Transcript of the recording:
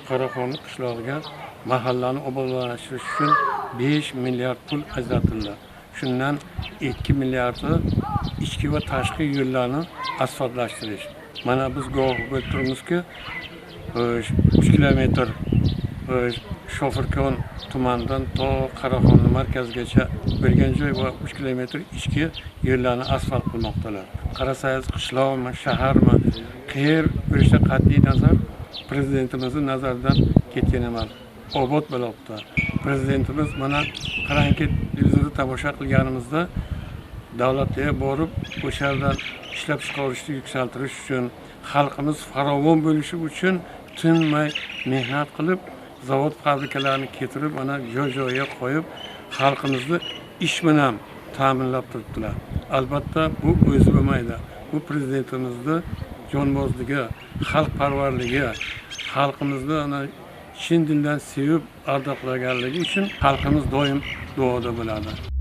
Qaraqo'rg'on qishlog'iga mahallani obodonlashtirish uchun 5 milliard pul ajratildi. Shundan 2 milliardi ichki va tashqi yo'llarni asfaltlashtirish. Mana biz guvoh bo'lib turamizki, 3 kilometr Shofirkon tumanidan to Qaraqo'rg'on markazigacha bo'lgan joy va 3 kilometr ichki yo'llarni asfalt qilmoqdalar. Qarasangiz qishloqmi, shaharmi, qayer bo'lishda qat'iy nazar prezidentimizning nazaridan ketgan emas. Obod bo'libdi. Prezidentimiz mana qarangki, televizorda tomosha qilganimizda davlatga borib o'sha yerdan ishlab chiqarishni yuksaltirish uchun, xalqimiz farovon bo'lishi uchun tinmay mehnat qilib, zavod fabrikalarni keltirib, mana joy-joyiga qo'yib, xalqimizni ish bilan ta'minlab turibdilar. Albatta bu o'zi bo'lmaydi. Bu prezidentimizning jonbozligi, xalqparvarligi, xalqimizni ana chin dildan sevib ardoqlaganligi uchun xalqimiz doim duoda bo'ladi.